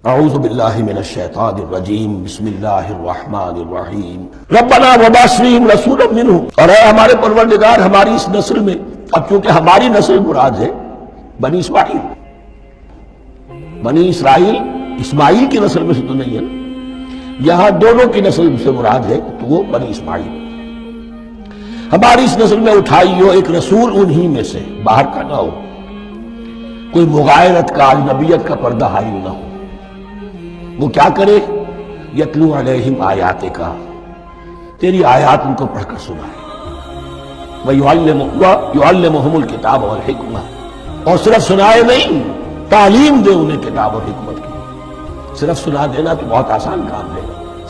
اعوذ باللہ من الشیطان الرجیم بسم اللہ الرحمن الرحیم ربنا وبعث فیہم رسولا منہم، اور اے ہمارے پروردگار ہماری اس نسل میں، اب چونکہ ہماری نسل مراد ہے بنی اسماعیل، بنی اسرائیل اسماعیل کی نسل میں سے تو نہیں ہے نا، یہاں دونوں کی نسل سے مراد ہے تو وہ بنی اسماعیل، ہماری اس نسل میں اٹھائی ہو ایک رسول انہی میں سے، باہر کا نہ ہو، کوئی مغایرت کا اجنبیت کا پردہ حائل نہ ہو، وہ کیا کرے؟ یتلو علیہم آیاتک، تیری آیات ان کو پڑھ کر سنائے، وَيُعَلِّمُهُمُ الْكِتَابَ وَالْحِکْمَةَ، اور صرف سنائے نہیں، تعلیم دے انہیں کتاب اور حکمت کی۔ صرف سنا دینا تو بہت آسان کام ہے،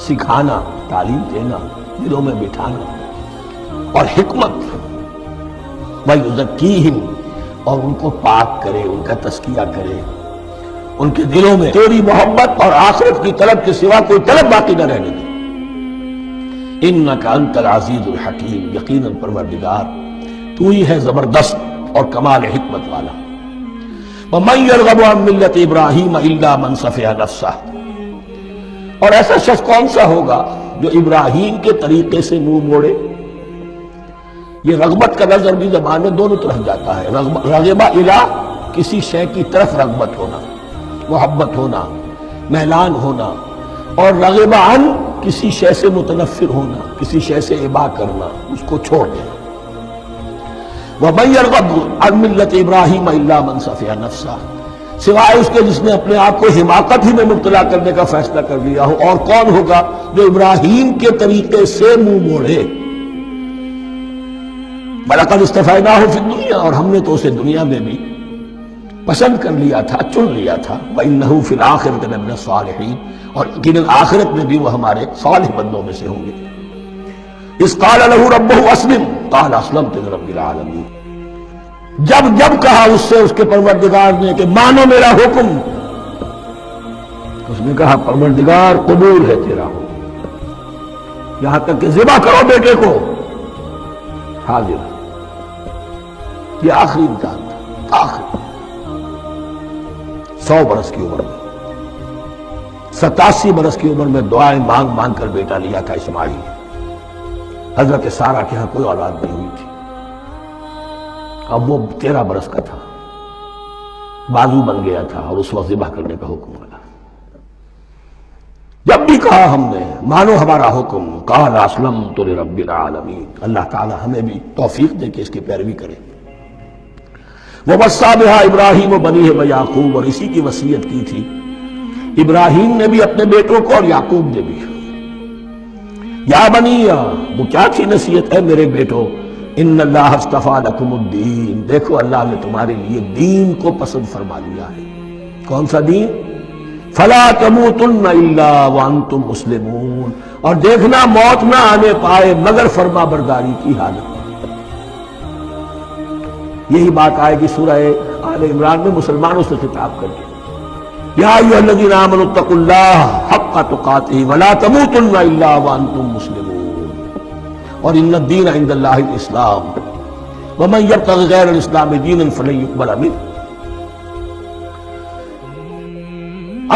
سکھانا، تعلیم دینا، دلوں میں بٹھانا، اور حکمت، وَيُزَكِّيهِمْ، اور ان کو پاک کرے، ان کا تزکیہ کرے، ان کے دلوں میں تیری محبت اور آخرت کی طلب کے سوا کوئی طلب باقی نہ رہنے دے۔ اِنَّكَ أَنْتَ الْعَزِيزُ الْحَكِيمُ، یقیناً پروردگار تو ہی ہے زبردست اور کمال حکمت والا۔ وَمَنْ يَرْغَبُ عَنْ مِلَّةِ إِبْرَاهِيمَ إِلَّا مَنْ سَفِهَ نَفْسَهُ، اور ایسا شخص کون سا ہوگا جو ابراہیم کے طریقے سے منہ موڑے؟ یہ رغبت کا لفظ عربی زبان میں دونوں طرف جاتا ہے، رغبہ الہ، کسی شے کی طرف رغبت ہونا، محبت ہونا، میلان ہونا، اور رغبہ عن، کسی شے سے متنفر ہونا، کسی شے سے ابا کرنا، اس کو چھوڑ دینا۔ وَمَنْ يَرْغَبُ عَنْ مِلَّةِ إِبْرَاهِيمَ إِلَّا مَنْ سَفِهَ نَفْسَهُ، سوائے اس کے جس نے اپنے آپ کو حماقت ہی میں مبتلا کرنے کا فیصلہ کر لیا ہو، اور کون ہوگا جو ابراہیم کے طریقے سے منہ موڑے؟ وَلَقَدِ اصْطَفَيْنَاهُ فِي الدُّنْيَا، اور ہم نے تو اسے دنیا میں بھی پسند کر لیا تھا، چن لیا تھا، وَإِنَّهُ فِي الْآخِرَةِ لَمِنَ الصَّالِحِينَ، اور یقیناً آخرت میں بھی وہ ہمارے صالح بندوں میں سے ہوں گے۔ اِذْ قَالَ لَهُ رَبُّهُ أَسْلِمْ قَالَ أَسْلَمْتُ لِرَبِّ الْعَالَمِينَ، جب کہا اس سے اس کے پروردگار نے کہ مانو میرا حکم، اس نے کہا پروردگار قبول ہے تیرا حکم، یہاں تک کہ ذبح کرو بیٹے کو، حاضر۔ یہ آخری امتحان تھا، آخری 100 برس کی عمر میں، 87 برس کی عمر میں دعائیں مانگ مانگ کر بیٹا لیا تھا اسماعیل۔ حضرت سارہ کے ہاں کوئی اولاد نہیں ہوئی تھی، اب وہ 13 برس کا تھا، بازو بن گیا تھا، اور اس وقت ذبح کرنے کا حکم ملا۔ جب بھی کہا ہم نے مانو ہمارا حکم، قال اسلمت لرب العالمین، اللہ تعالی ہمیں بھی توفیق دے کہ اس کی پیروی کریں۔ وَوَصَّىٰ بِهَا إِبْرَاهِيمُ وَبَنِيهِ وَيَعْقُوبُ، اور اسی کی وصیت کی تھی ابراہیم نے بھی اپنے بیٹوں کو اور یعقوب نے بھی۔ یا بنی، وہ کیا تھی نصیحت؟ ہے میرے بیٹو، ان اللہ اصطفیٰ لکم الدین، دیکھو اللہ نے تمہارے لیے دین کو پسند فرما لیا ہے۔ کون سا دین؟ فلا تموتن الا وانتم مسلمون، اور دیکھنا موت نہ آنے پائے مگر فرما برداری کی حالت میں۔ یہی بات آئے گی سورہ آل عمران میں مسلمانوں سے خطاب کر کے، یا ایھا الذین آمنوا اتقوا اللہ حق تقاتہ ولا تموتن الا وانتم مسلمون، اور ان الدین عند اللہ الاسلام ومن یبتغ غیر الاسلام دینا فلن یقبل منہ۔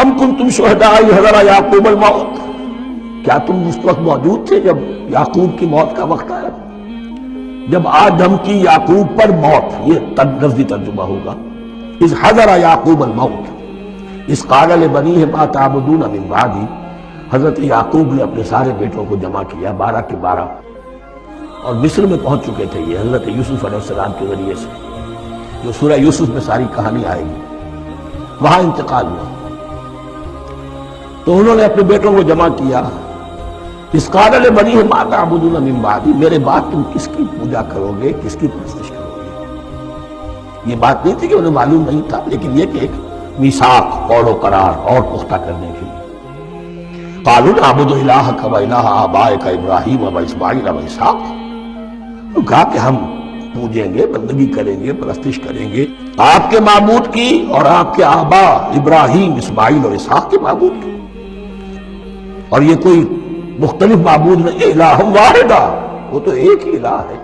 ام کنتم شہداء اذ حضر یعقوب الموت، کیا تم اس وقت موجود تھے جب یعقوب کی موت کا وقت آیا؟ جب آدم کی یعقوب پر موت، یہ لفظی ترجمہ ہوگا، اذ حضر یعقوب الموت اذ قال لبنیہ ما تعبدون من بعدی، حضرت یعقوب نے اپنے سارے بیٹوں کو جمع کیا، 12 کے 12، اور مصر میں پہنچ چکے تھے یہ حضرت یوسف علیہ السلام کے ذریعے سے، جو سورہ یوسف میں ساری کہانی آئے گی، وہاں انتقال ہوا۔ تو انہوں نے اپنے بیٹوں کو جمع کیا، اذ قال لبنیہ ما تعبدون من بعدی، میرے بعد تم کس کی پوجا کرو گے، کس کی پرستش کرو گے؟ یہ بات نہیں تھی کہ انہیں معلوم نہیں تھا، لیکن یہ کہ ایک میثاق، قول و قرار اور پختہ کرنے کے لیے۔ قالوا نعبد الہک و الہ آبائک ابراہیم و اسماعیل و اسحاق، تو کہا کہ ہم پوجیں گے، بندگی کریں گے، پرستش کریں گے آپ کے معبود کی اور آپ کے آبا ابراہیم، اسماعیل اور اسحاق کے معبود کی، اور یہ کوئی مختلف معبود نہیں، الہ واحدہ، وہ تو ایک ہی الہ ہے۔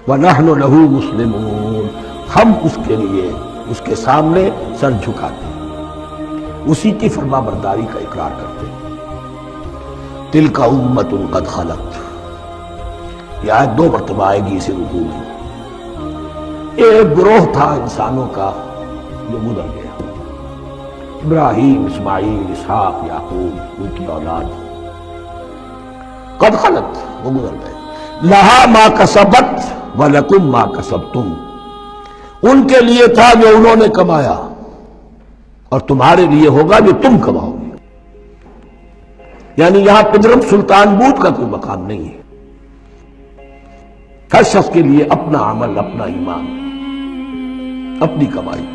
وَنَحْنُ لَهُ مُسْلِمُونَ، ہم اس کے لیے، اس کے سامنے سر جھکاتے ہیں۔ اسی کی فرما برداری کا اقرار کرتے ہیں۔ تلک امت قد خلت، یہ آیت 2 مرتبہ آئے گی اسے رکوع میں۔ ایک گروہ تھا انسانوں کا جو گزر گیا، ابراہیم، اسماعیل، اسحاق، یعقوب، ان کی اولاد قد خلت، وہ گزر گئے۔ لہا ما کسبت ولکم ما کسبتم، ان کے لیے تھا جو انہوں نے کمایا اور تمہارے لیے ہوگا جو تم کماؤ گے۔ یعنی یہاں پدرم سلطان بود کا کوئی مقام نہیں ہے، ہر شخص کے لیے اپنا عمل، اپنا ایمان، اپنی کمائی۔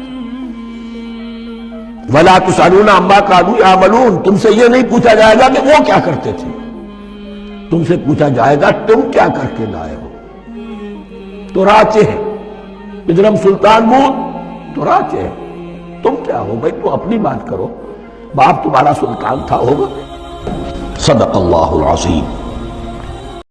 وَلَا تُسْأَلُونَ عَمَّا كَانُوا يَعْمَلُونَ، تم سے یہ نہیں پوچھا جائے گا کہ وہ کیا کرتے تھے، تم سے پوچھا جائے گا تم کیا کر کے لائے ہو۔ تو راچے ہے پدرم سلطان بود، تو راچے ہے، تم کیا ہو بھائی، تو اپنی بات کرو، باپ تمہارا سلطان تھا ہوگا۔ صدق اللہ العظیم۔